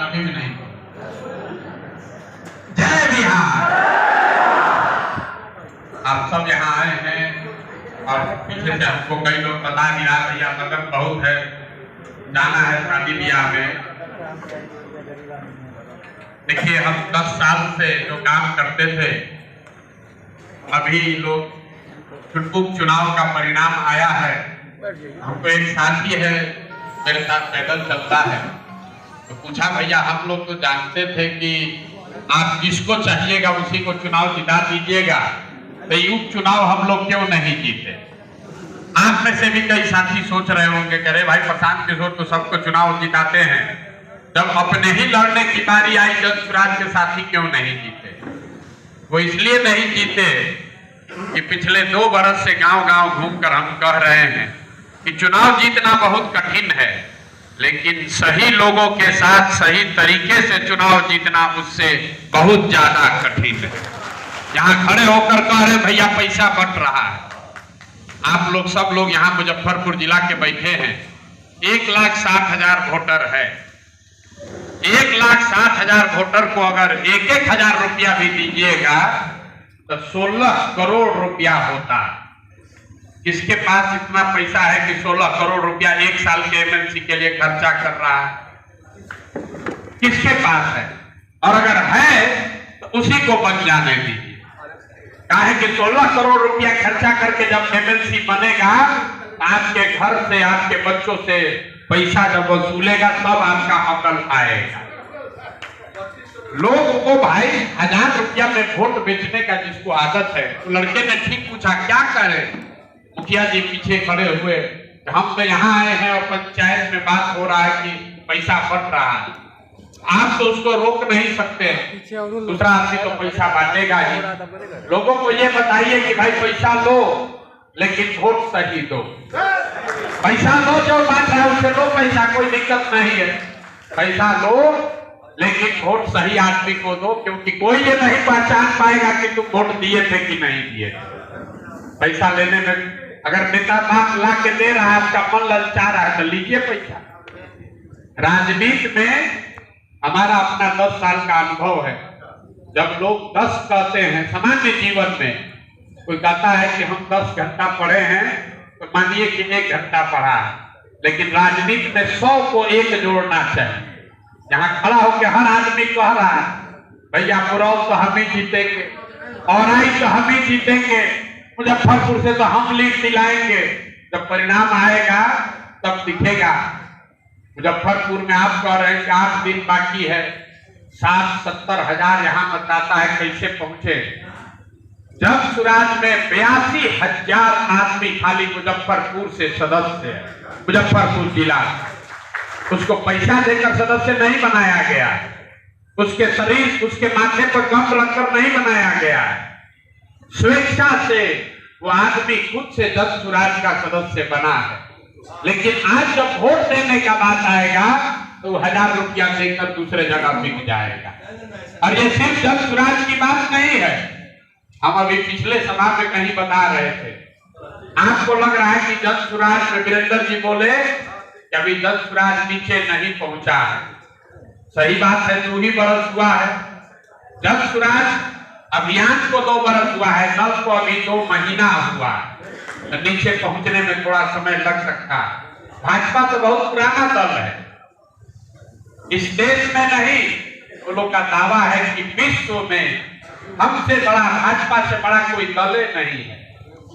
अभी भी नहीं। जय बिहार। आप सब यहाँ आए हैं और पीछे से हमको कई लोग बता दिया भैया लगन बहुत है, जाना है शादी ब्याह में। देखिए हम 10 साल से जो काम करते थे, अभी लोग चुनाव का परिणाम आया है। हमको एक साथी है मेरे साथ पैदल चलता है, तो पूछा भैया हम लोग तो जानते थे कि आप जिसको चाहिएगा उसी को चुनाव जिता दीजिएगा, तो ये उपचुनाव हम लोग क्यों नहीं जीते। आप में से भी कई साथी सोच रहे होंगे कि अरे भाई प्रशांत किशोर तो सबको चुनाव जिताते हैं, जब अपने ही लड़ने की बारी आई जन सुराज के साथी क्यों नहीं जीते। वो इसलिए नहीं जीते कि पिछले 2 बरस से गांव-गांव घूमकर हम कह रहे हैं कि चुनाव जीतना बहुत कठिन है, लेकिन सही लोगों के साथ सही तरीके से चुनाव जीतना उससे बहुत ज्यादा कठिन है। यहाँ खड़े होकर कह रहे भैया पैसा बट रहा है। आप लोग सब लोग यहाँ मुजफ्फरपुर जिला के बैठे हैं, 1,60,000 वोटर है। 1,60,000 वोटर को अगर 1,000 रुपया भी दीजिएगा तो 16 करोड़ रुपया होता। किसके पास इतना पैसा है कि 16 करोड़ रुपया 1 साल के एमएलसी के लिए खर्चा कर रहा है? किसके पास है? और अगर है तो उसी को बच जाने दीजिए। काहे कि 16 करोड़ रुपया खर्चा करके जब एमएलसी बनेगा, आपके घर से आपके बच्चों से पैसा जब वसूलेगा तब आपका अकल आएगा। लोग को भाई 1000 रुपया में वोट बेचने का जिसको आदत है, तो लड़के ने ठीक पूछा क्या करे। मुखिया जी पीछे खड़े हुए, हम तो यहाँ आए हैं और पंचायत में बात हो रहा है कि पैसा बट रहा है, आप तो उसको रोक नहीं सकते, दूसरा आदमी तो पैसा बांटेगा ही। लोगों को ये बताइए कि भाई पैसा लो लेकिन वोट सही दो। पैसा लो, जो बात है उससे लो पैसा, कोई दिक्कत नहीं है। पैसा लो लेकिन वोट सही आदमी को दो, क्योंकि कोई ये नहीं पहचान पाएगा कि तुम वोट दिए थे कि नहीं दिए। पैसा लेने में अगर नेता बाप ला के दे रहा है, आपका मन ललचा रहा है, तो लीजिए पैसा। राजनीति में हमारा अपना 10 साल का अनुभव है। जब लोग 10 कहते हैं, सामान्य जीवन में कोई कहता है कि हम 10 घंटा पढ़े हैं, तो मानिए कि 1 घंटा पढ़ा है, लेकिन राजनीति में 100 को 1 जोड़ना चाहिए। यहाँ खड़ा होकर हर आदमी कह रहा है भैया पुरौल तो हम ही जीतेंगे, और आई तो हम ही जीतेंगे, मुजफ्फरपुर से तो हम लीड दिलाएंगे। जब परिणाम आएगा तब दिखेगा। मुजफ्फरपुर में आप कह रहे हैं कि 8 दिन बाकी है, 60-70 हजार यहाँ मतदाता है, कैसे पहुंचे। जब सुराज में 82,000 आदमी खाली मुजफ्फरपुर से सदस्य है, मुजफ्फरपुर जिला, उसको पैसा देकर सदस्य नहीं बनाया गया, उसके शरीर उसके माथे पर गम रखकर नहीं बनाया गया है। स्वेच्छा से वो आदमी खुद से जन सुराज का सदस्य बना है। लेकिन आज जब वोट देने का बात आएगा तो 1000 रुपया देकर दूसरे जगह बिक जाएगा। और ये सिर्फ जन सुराज की बात नहीं है, हम अभी पिछले सभा में कहीं बता रहे थे। आपको लग रहा है कि जन सुराज में वीरेंद्र जी बोले कि अभी जन सुराज नीचे नहीं पहुंचा है। सही बात है, 2 ही बरस हुआ है। जन सुराज अभियान को 2 बरस हुआ है, दल को अभी 2 महीना हुआ है, तो नीचे पहुंचने में थोड़ा समय लग सकता है। भाजपा तो बहुत पुराना दल है, इस देश में नहीं, वो लोग का दावा है कि विश्व में हमसे बड़ा, भाजपा से बड़ा कोई दल नहीं है।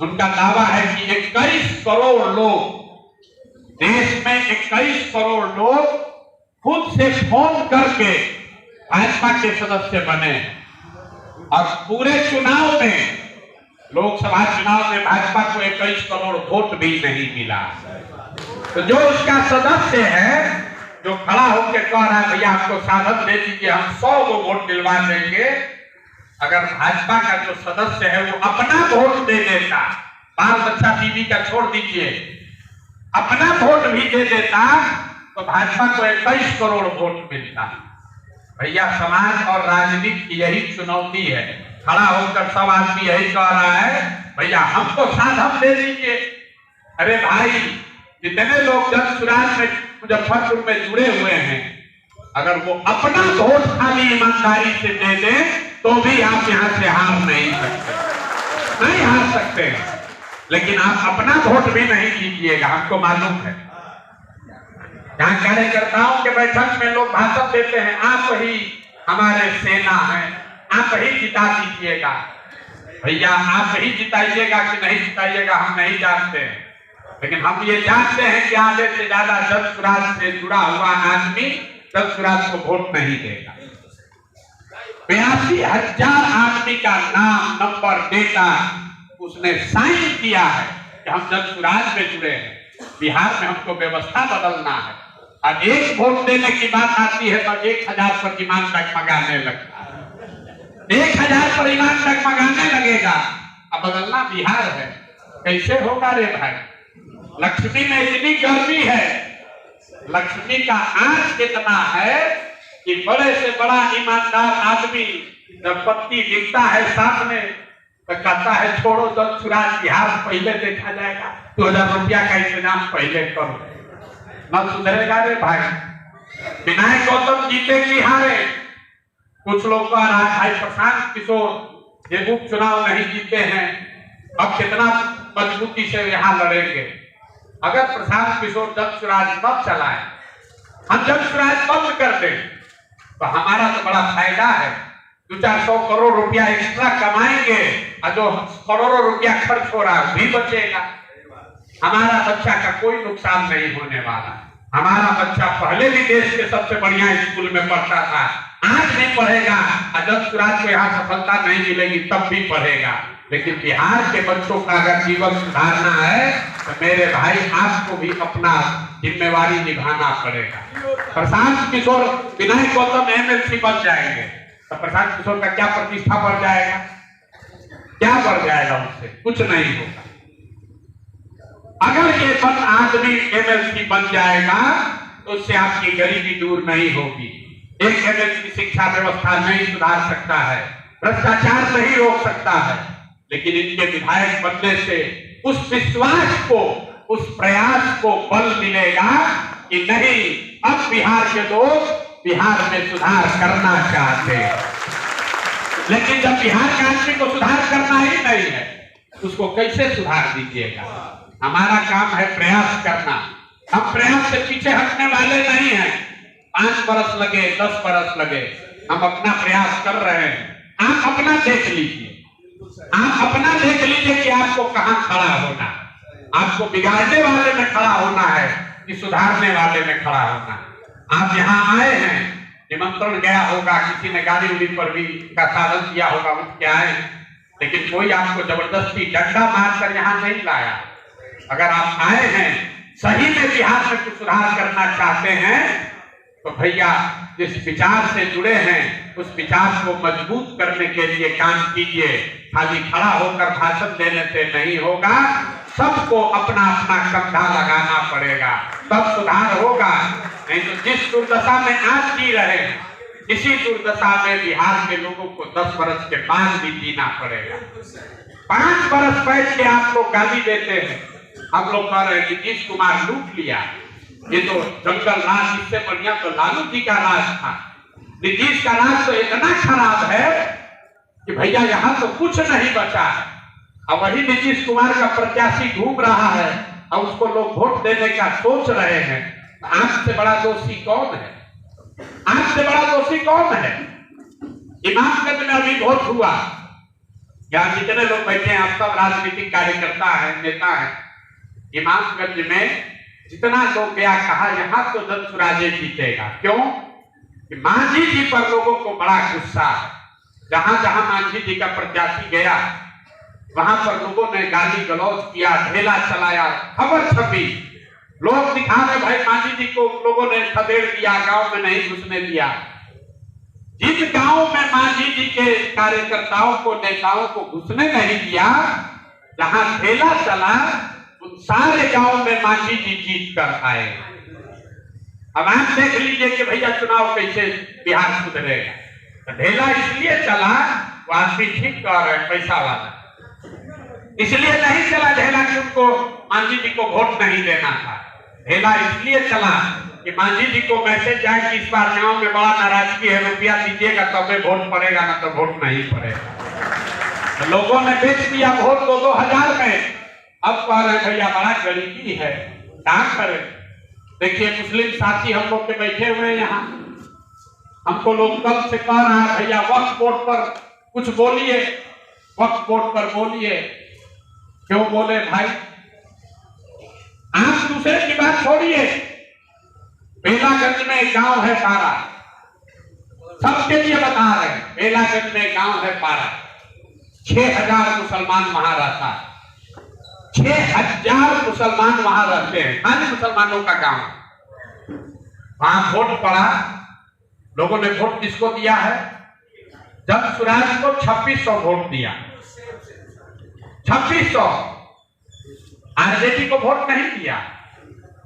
उनका दावा है कि 21 करोड़ लोग, देश में 21 करोड़ लोग खुद से फोन करके भाजपा के सदस्य बने। और पूरे चुनाव में, लोकसभा चुनाव में भाजपा को 21 करोड़ वोट भी नहीं मिला। तो जो उसका सदस्य है, जो खड़ा होकर कह रहा है भैया आपको साधन दे दीजिए, हम 100 को वोट दिलवा देंगे, अगर भाजपा का जो सदस्य है वो अपना वोट दे देता, बाल बच्चा बीवी का छोड़ दीजिए, अपना वोट भी दे देता, तो भाजपा को 21 करोड़ वोट मिलता। भैया समाज और राजनीति की यही चुनौती है। खड़ा होकर सब आदमी यही कह रहा है भैया हमको साधन दे दीजिए। अरे भाई, जितने लोग जन सुराज में मुजफ्फरपुर में जुड़े हुए हैं, अगर वो अपना वोट खाली ईमानदारी से दे दे तो भी आप यहाँ से हार नहीं सकते, नहीं हार सकते। लेकिन आप अपना वोट भी नहीं कीजिएगा, हमको मालूम है। यहाँ कार्यकर्ताओं के बैठक में लोग भाषण देते हैं, आप ही हमारे सेना है, आप ही जिता दीजिएगा। भैया आप ही जिताइएगा कि नहीं जिताइएगा हम नहीं जानते हैं, लेकिन हम ये जानते हैं कि आधे से ज्यादा जन स्वराज से जुड़ा हुआ आदमी जन स्वराज को वोट नहीं देगा। 82,000 आदमी का नाम नंबर डेटा उसने साइन किया है कि हम जन स्वराज में जुड़े हैं। बिहार में हमको व्यवस्था बदलना है, और एक वोट देने की बात आती है तो 1,000 पर ईमान डगमगाने लगता है, 1,000 पर ईमान डगमगाने लगेगा। अब बदलना बिहार है, कैसे होगा रे भाई? लक्ष्मी में इतनी गर्मी है, लक्ष्मी का आंच इतना है कि बड़े से बड़ा ईमानदार आदमी जब पत्ती दिखता है सामने तो कहता है छोड़ो जन स्वराज बिहार पहले देखा जाएगा, 2,000 रुपया का इंतजाम पहले करो। न सुधरेगा रे भाई। विनायक गौतम जीते कि हारे? कुछ लोग कह रहा है भाई प्रशांत किशोर ये उपचुनाव नहीं जीते हैं, अब कितना मजबूती से यहाँ लड़ेंगे। अगर प्रशांत किशोर जन स्वराज न चलाए, हम जन स्वराज बंद कर दें तो हमारा तो बड़ा फायदा है। 200-400 करोड़ रुपया एक्स्ट्रा कमाएंगे और जो करोड़ों रुपया खर्च हो रहा है भी बचेगा। हमारा बच्चा का कोई नुकसान नहीं होने वाला। हमारा बच्चा पहले भी देश के सबसे बढ़िया स्कूल में पढ़ता था, आज नहीं पढ़ेगा, जन स्वराज को यहाँ सफलता नहीं मिलेगी तब भी पढ़ेगा। लेकिन बिहार के बच्चों का अगर जीवन सुधारना है तो मेरे भाई आपको भी अपना जिम्मेवारी निभाना पड़ेगा। प्रशांत किशोर विनायक गौतम एमएलसी बन जाएंगे तो प्रशांत किशोर का क्या प्रतिष्ठा बढ़ जाएगा? क्या बढ़ जाएगा? उससे कुछ नहीं होगा। अगर ये बन आदमी एमएलसी बन जाएगा तो उससे आपकी गरीबी दूर नहीं होगी। एक एमएलसी शिक्षा व्यवस्था नहीं सुधार सकता है, भ्रष्टाचार नहीं रोक सकता है, लेकिन इनके विधायक बनने से उस विश्वास को, उस प्रयास को बल मिलेगा कि नहीं अब बिहार के लोग बिहार में सुधार करना चाहते हैं। लेकिन जब बिहार के आदमी को सुधार करना ही नहीं है, उसको कैसे सुधार दीजिएगा? हमारा काम है प्रयास करना। हम प्रयास से पीछे हटने वाले नहीं हैं। 5 बरस लगे, 10 बरस लगे, हम अपना प्रयास कर रहे हैं। आप अपना देख लीजिए, आप अपना देख लीजिए कि आपको कहां खड़ा होना। आपको बिगाड़ने वाले में खड़ा होना है कि सुधारने वाले में खड़ा होना। आप यहाँ आए हैं, निमंत्रण गया होगा, किसी ने गाड़ी उड़ी पर भी का साधन किया होगा, उठ के आए, लेकिन कोई आपको जबरदस्ती डंडा मारकर यहाँ नहीं लाया। अगर आप आए हैं सही में बिहार में कुछ सुधार करना चाहते हैं तो भैया जिस विचार से जुड़े हैं उस विचार को मजबूत करने के लिए काम कीजिए। खाली खड़ा होकर भाषण देने से नहीं होगा, सबको अपना अपना कंधा लगाना पड़ेगा, तब सुधार होगा। नहीं तो जिस दुर्दशा में आज जी रहे हैं, इसी दुर्दशा में बिहार के लोगों को 10 बरस के बाद भी जीना पड़ेगा। 5 बरस बैठ के आप लोग गाली देते हैं, हम लोग कह रहे हैं नीतीश कुमार लूट लिया, ये तो जंगल राज, इससे बढ़िया तो लालू जी का राज था। नीतीश का राज तो इतना खराब है कि भैया यहाँ तो कुछ नहीं बचा है। अब वही नीतीश कुमार का प्रत्याशी घूम रहा है और उसको लोग वोट देने का सोच रहे हैं। आपसे बड़ा दोषी कौन है? आपसे बड़ा दोषी कौन है? इमामगंज में अभी वोट हुआ, यहाँ जितने लोग बैठे हैं आप सब राजनीतिक कार्यकर्ता है, नेता है। इमामगंज में जितना लोग गया कहा यहाँ तो जन स्वराज जीतेगा। क्यों? कि मांझी जी पर लोगों को बड़ा गुस्सा है। जहां जहां मांझी जी का प्रत्याशी गया वहां पर लोगों ने गाली गलौज किया, ढेला चलाया, खबर छपी, लोग दिखा रहे भाई मांझी जी को लोगों ने खदेड़ दिया, गांव में नहीं घुसने दिया। जिस गांव में मांझी जी के कार्यकर्ताओं को, नेताओं को घुसने नहीं दिया, जहां ढेला चला, उन सारे गांव में मांझी जी जीत कर आए। अब आप देख लीजिए कि भैया चुनाव कैसे बिहार सुधरेगा। ढेला इसलिए चला, वो आदमी ठीक कह रहे हैं, पैसा वाला इसलिए नहीं चला ढेला कि उनको मांझी जी को वोट नहीं देना था। ढेला इसलिए चला कि मांझी जी को मैसेज जाए कि इस बार गांव में बड़ा नाराजगी है, रुपया दीजिएगा तबे वोट पड़ेगा, ना तो वोट नहीं पड़ेगा। तो लोगों ने बेच दिया वोट 2-2 हजार में। अब कह रहे भैया बड़ा गरीबी है, क्या करें। देखिए मुस्लिम साथी हम लोग के बैठे हुए हैं यहाँ, हमको लोग कल से कह रहा है भैया वक्फ बोर्ड पर कुछ बोलिए, वक्फ बोर्ड पर बोलिए। क्यों बोले भाई, आप दूसरे की बात छोड़िए। बेलागंज में गांव है पारा, सबके लिए बता रहे हैं, बेलागंज में गांव है पारा, 6000 मुसलमान वहां रहता है, 6000 मुसलमान वहां रहते हैं, खाली मुसलमानों का गांव। वहां वोट पड़ा, लोगों ने वोट किसको दिया है? जब स्वराज को 2600 वोट दिया, 2600। आरजेडी को वोट नहीं दिया,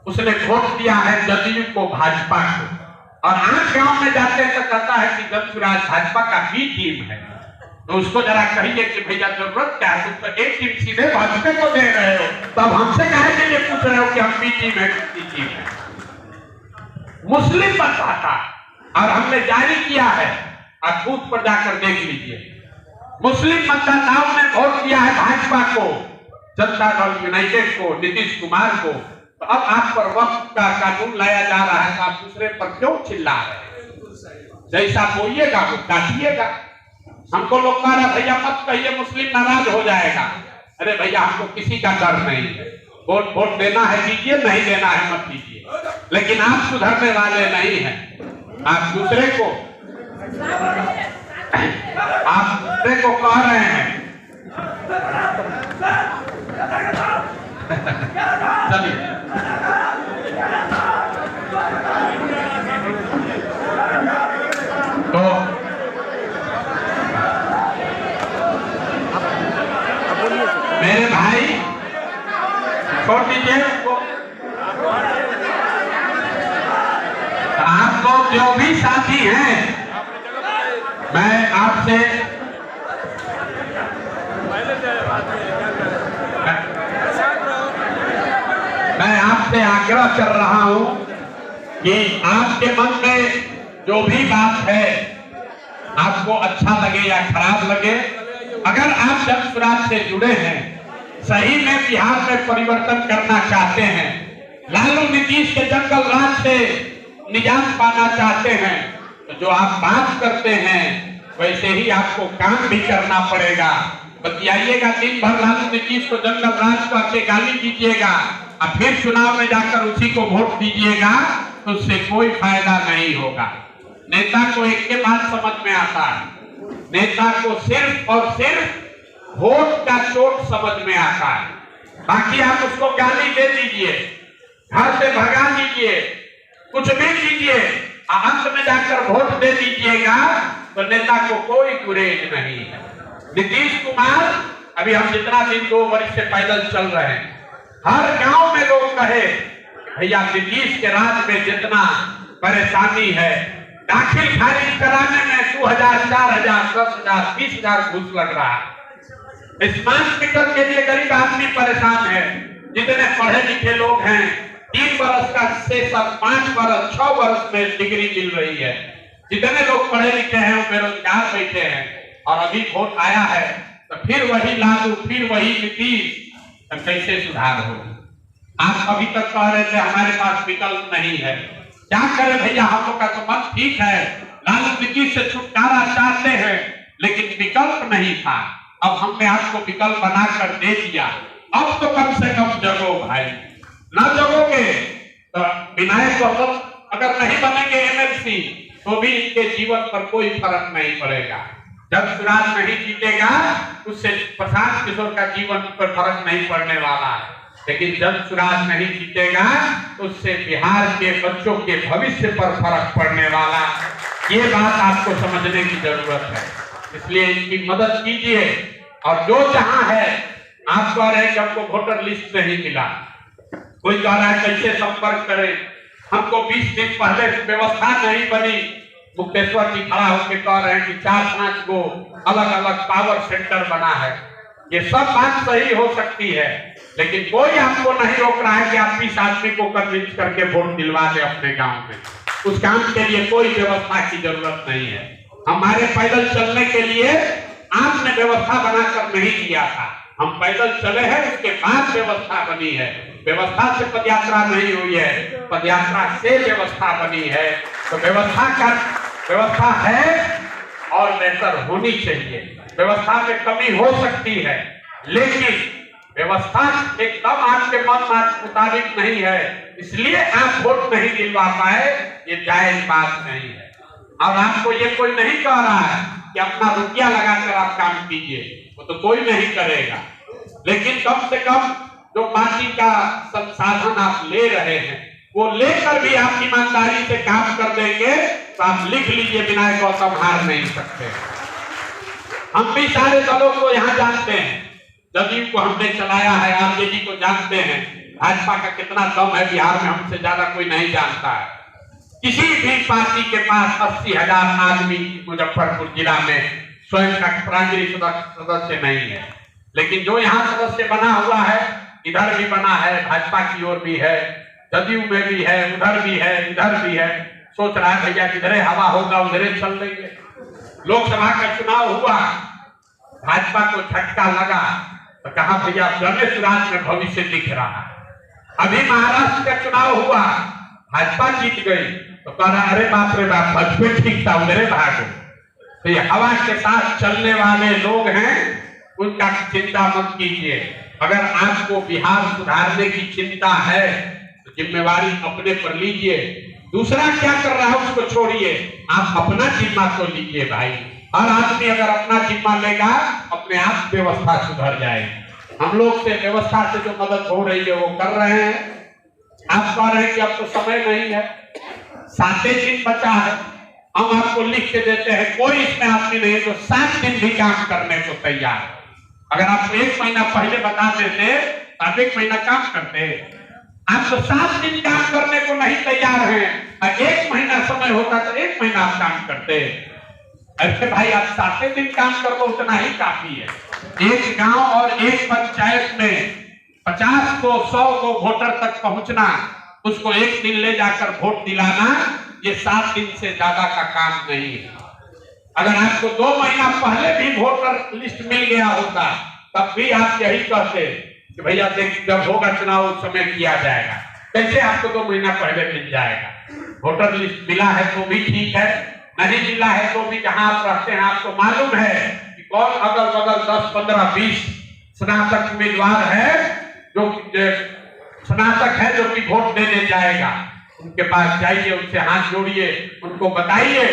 उसने वोट दिया है जदयू को, भाजपा को। और आज गांव में जाते हैं तो कहता है कि जब स्वराज भाजपा का बी टीम है, तो उसको जरा कहिए कि भैया जरूरत क्या है, तुम तो एक टीम सीधे भाजपा को दे रहे हो, तब हमसे कहे के लिए पूछ रहे हो कि हम बी टीम है किसकी टीम है। मुस्लिम बताता, और हमने जारी किया है, आप बूथ पर जाकर देख लीजिए। मुस्लिम मतदाताओं ने वोट दिया है भाजपा को, जनता दल यूनाइटेड को, नीतीश कुमार को। तो अब आप पर वक्फ का कानून लाया जा रहा है, तो आप दूसरे पर क्यों चिल्ला रहे हैं? जैसा बोइएगा वो काटिएगा। हमको लोग कह रहे भैया मत कहिए मुस्लिम नाराज हो जाएगा। अरे भैया हमको किसी का डर नहीं है, वोट देना है दीजिए, नहीं देना है मत दीजिए, लेकिन आप सुधरने वाले नहीं हैं। आप दूसरे को कह रहे हैं। चलिए तो मेरे भाई छोड़ दीजिए उसको। आप लोग जो भी साथी हैं, मैं आपसे आग्रह कर रहा हूं कि आपके मन में जो भी बात है, आपको अच्छा लगे या खराब लगे, अगर आप जन स्वराज से जुड़े हैं, सही में बिहार में परिवर्तन करना चाहते हैं, लालू नीतीश के जंगल राज से निजात पाना चाहते हैं, तो जो आप बात करते हैं वैसे ही आपको काम भी करना पड़ेगा। बतियाइएगा दिन भर लालू नीतीश को जंगल राज को आके गाली दीजिएगा और फिर चुनाव में जाकर उसी को वोट दीजिएगा, तो उससे कोई फायदा नहीं होगा। नेता को एक के बाद समझ में आता है, नेता को सिर्फ और सिर्फ वोट का चोट समझ में आता है। बाकी आप उसको गाली दे दीजिए, घर से भगा दीजिए, कुछ भी कीजिए, अंत में जाकर वोट दे दीजिएगा, तो नेता को कोई गुरेज नहीं है। नीतीश कुमार, अभी हम जितना दिन 2 वर्ष से पैदल चल रहे हैं, हर गांव में लोग कहे भैया नीतीश के राज में जितना परेशानी है, दाखिल खारिज कराने में 2000, 4000, 10,000, 20,000 घूस लग रहा है। स्मार्ट मीटर के लिए गरीब आदमी परेशान है। जितने पढ़े लिखे लोग हैं, 3 बरस का सेशन 5 बरस 6 बरस में डिग्री मिल रही है। जितने लोग पढ़े लिखे हैं वो बेरोजगार बैठे हैं। और अभी वोट आया है तो फिर वही लालू, फिर वही नीतीश, तो कैसे सुधार हो? आप अभी तक कह रहे थे हमारे पास विकल्प नहीं है। क्या करें भैया, हम लोग का तो मन ठीक है, लालू नीतीश से छुटकारा चाहते हैं, लेकिन विकल्प नहीं था। अब हमने आपको विकल्प बनाकर दे दिया, अब तो कम से कम जगो भाई। ना जगोगे तो विनायक अगर नहीं बनेंगे एमएलसी, तो भी इनके जीवन पर कोई फर्क नहीं पड़ेगा। जब स्वराज नहीं जीतेगा, उससे प्रशांत किशोर का जीवन पर फर्क नहीं पड़ने वाला है। लेकिन जब स्वराज नहीं जीतेगा, तो उससे बिहार के बच्चों के भविष्य पर फर्क पड़ने वाला। ये बात आपको समझने की जरूरत है, इसलिए इनकी मदद कीजिए। और जो जहां है, आप कह रहे हैं कि हमको वोटर लिस्ट नहीं मिला, कोई कह रहा है कैसे संपर्क करें, हमको 20 दिन पहले व्यवस्था नहीं बनी। मुक्तेश्वर जी खड़ा होकर कह रहे हैं कि 4-5 को अलग अलग पावर सेंटर बना है। ये सब बात सही हो सकती है, लेकिन कोई आपको नहीं रोक रहा है कि आप 20 आदमी को कन्विंस करके वोट दिलवा दे अपने गांव में। उस काम के लिए कोई व्यवस्था की जरूरत नहीं है। हमारे पैदल चलने के लिए आपने व्यवस्था बनाकर नहीं दिया था, हम पैदल चले हैं, उसके बाद व्यवस्था बनी है। व्यवस्था से पदयात्रा नहीं हुई है, पदयात्रा से व्यवस्था बनी है। तो व्यवस्था है और बेहतर होनी चाहिए। व्यवस्था में कमी हो सकती है, लेकिन व्यवस्था एकदम आपके मन मुताबिक नहीं है, इसलिए आप वोट नहीं दिलवा पाए, ये जायज बात नहीं है। और आपको ये कोई नहीं कह रहा है कि अपना रुपया लगाकर आप काम कीजिए, वो तो कोई नहीं करेगा। लेकिन कम से कम जो पार्टी का संसाधन आप ले रहे हैं, वो लेकर भी आप ईमानदारी से काम कर देंगे तो आप लिख लीजिए, विनायक गौतम हार नहीं सकते। हम भी सारे दलों को यहाँ जानते हैं, जदयू को हमने चलाया है, आरजेडी को जानते हैं, भाजपा का कितना दम है बिहार में हमसे ज्यादा कोई नहीं जानता है। किसी भी पार्टी के पास 80,000 आदमी मुजफ्फरपुर जिला में स्वयं का प्राइमरी सदस्य नहीं है, लेकिन जो यहाँ सदस्य बना हुआ है, इधर भी बना है, भाजपा की ओर भी है, जदयू में भी है, उधर भी है, इधर भी है। सोच रहा है भैया किधरे हवा होगा उधरे चल लेंगे। लोकसभा का चुनाव हुआ, भाजपा को झटका लगा तो कहा भैया गणेश राज में भविष्य दिख रहा है। अभी महाराष्ट्र का चुनाव हुआ, भाजपा जीत गई तो कह रहा अरे बाप रे बाप, भाजपा ठीक था उधरे भागो। तो ये हवा के साथ चलने वाले लोग हैं, उनका चिंता मत कीजिए। अगर आपको बिहार सुधारने की चिंता है तो जिम्मेवारी अपने पर लीजिए। दूसरा क्या कर रहा है उसको छोड़िए, आप अपना जिम्मा तो लीजिए भाई। हर आदमी अगर अपना जिम्मा लेगा, अपने आप व्यवस्था सुधर जाएगी। हम लोग से व्यवस्था से जो मदद हो रही है वो कर रहे हैं। आप कह रहे हैं कि अब तो समय नहीं है, 7 दिन बचा है, हम आपको लिख के देते हैं। कोई इसमें आदमी नहीं है जो 7 दिन भी काम करने को तैयार है। अगर आपको 1 महीना पहले बता देते तो आप 1 महीना काम करते। आप तो 7 दिन काम करने को नहीं तैयार हैं। 1 महीना समय होता तो 1 महीना आप काम करते। अरे भाई आप 7 दिन काम कर लो, उतना ही काफी है। एक गांव और एक पंचायत में 50 को 100 को वोटर तक पहुंचना, उसको 1 दिन ले जाकर वोट दिलाना, ये 7 दिन से ज्यादा का काम नहीं है। अगर आपको 2 महीना पहले भी वोटर लिस्ट मिल गया होता, तब भी आप यही कहते कि भैया देख जब होगा चुनाव उस समय किया जाएगा। कैसे आपको 2 महीना पहले मिल जाएगा? वोटर लिस्ट मिला है तो भी ठीक है, नहीं मिला है तो भी जहां आप रहते हैं आपको मालूम है कि कौन अगल बगल 10, 15, 20 स्नातक उम्मीदवार है जो स्नातक है जो कि वोट देने जाएगा। उनके पास जाइए, उनसे हाथ जोड़िए, उनको बताइए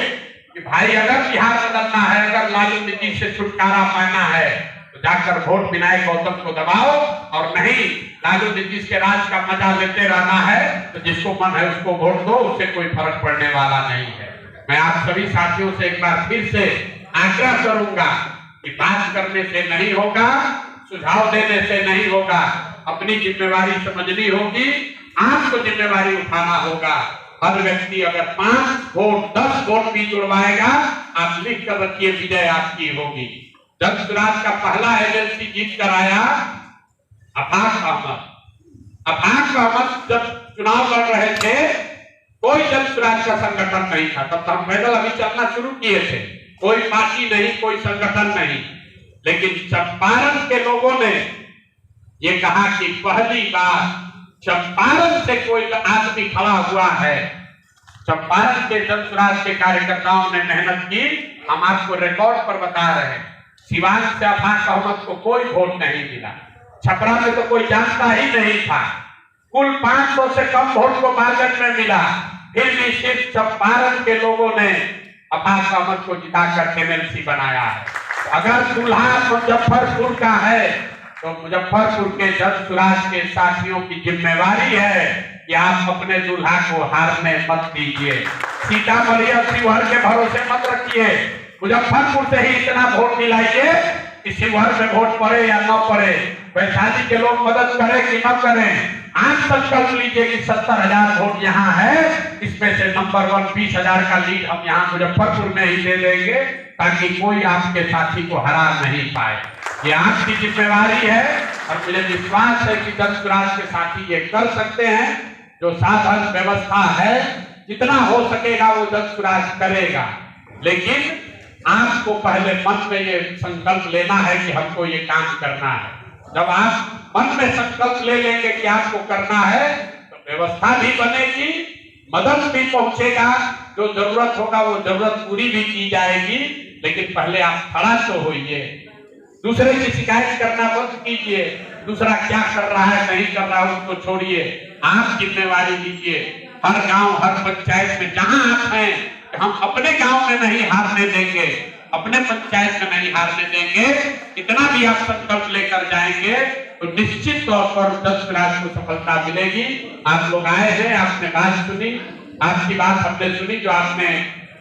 कि भाई अगर बिहार बदलना है, अगर लालू नीति से छुटकारा पाना है तो जाकर वोट विनायक गौतम को दबाओ, और नहीं लालू नीति के राज का मजा लेते रहना है तो जिसको मन है उसको वोट दो, उससे कोई फर्क पड़ने वाला नहीं है। मैं आप सभी साथियों से एक बार फिर से आग्रह करूंगा कि बात करने से नहीं होगा, सुझाव देने से नहीं होगा, अपनी जिम्मेवारी समझनी होगी, आपको जिम्मेवारी उठाना होगा। हर व्यक्ति अगर 5 वोट 10 वोट भी जुड़वाएगा, आप लिख कर रखिए विजय आपकी होगी। जब सुराज का पहला एजेंसी जीत कर आया अफाक अहमद जब चुनाव लड़ रहे थे, कोई जन स्वराज का संगठन नहीं था। तब हम पैदल अभी चलना शुरू किए थे, कोई पार्टी नहीं, कोई संगठन नहीं। लेकिन चंपारण के लोगों ने ये कहा कि पहली बार चंपारण से कोई आदमी खड़ा हुआ है। चंपारण के जन स्वराज के कार्यकर्ताओं ने मेहनत की, हम आपको रिकॉर्ड पर बता रहे हैं। सिवान से अफाक अहमद को कोई वोट नहीं मिला, छपरा में तो कोई जानता ही नहीं था। कुल 500 से कम वोट को बारगंज में मिला, फिर भी सिर्फ चंपारण के लोगों ने अफाक अहमद को जिताकर एमएलसी बनाया है। अगर दूल्हा मुजफ्फरपुर का है तो मुजफ्फरपुर के जन स्वराज के साथियों की जिम्मेवारी है कि आप अपने दूल्हा को हारने मत दीजिए। सीतामढ़ी और शिवहर के भरोसे मत रखिए, मुजफ्फरपुर से ही इतना वोट दिलाइए कि शिवहर में वोट पड़े या न पड़े, वैशाली के लोग मदद करें कि न करें, आप संकल्प लीजिए कि 70,000 वोट यहाँ है, इसमें से नंबर 1 20,000 का लीड हम यहाँ मुजफ्फरपुर में ही दे देंगे ताकि कोई आपके साथी को हरा नहीं पाए। ये आपकी जिम्मेवारी है। और मुझे विश्वास है कि दस स्वराज के साथी ये कर सकते हैं। जो साधन व्यवस्था है जितना हो सकेगा वो दस स्वराज करेगा, लेकिन आपको पहले मन में ये संकल्प लेना है कि हमको ये काम करना है। जब आप मन में संकल्प ले लेंगे कि आपको करना है तो व्यवस्था भी बनेगी, मदद भी पहुंचेगा, जो जरूरत होगा वो जरूरत पूरी भी की जाएगी। लेकिन पहले आप खड़ा तो होइए, दूसरे की शिकायत करना बंद कीजिए। दूसरा क्या कर रहा है नहीं कर रहा है उसको छोड़िए, आप जिम्मेवारी लीजिए। हर गांव हर पंचायत में जहां आप हैं, हम अपने गांव में नहीं हारने देंगे, अपने पंचायत में नहीं हारने देंगे। इतना भी आप संकल्प लेकर जाएंगे तो निश्चित तौर पर दस स्वराज को सफलता मिलेगी। आप लोग आए हैं, आपने बात सुनी, आपकी बात हमने सुनी। जो आपने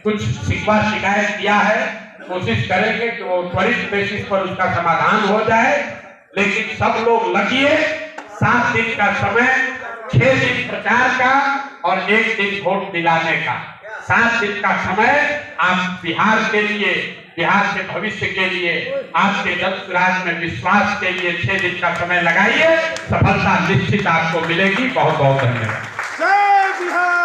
कुछ शिकवा शिकायत किया है, कोशिश करेंगे कि वो त्वरित बेसिस पर उसका समाधान हो जाए। लेकिन सब लोग लगिए, 7 दिन का समय, 6 दिन प्रचार का और 1 दिन वोट दिलाने का। 7 दिन का समय आप बिहार के लिए, बिहार के भविष्य के लिए, आपके दस स्वराज में विश्वास के लिए 6 दिन का समय लगाइए। सफलता निश्चित आपको मिलेगी। बहुत बहुत धन्यवाद। जय बिहार।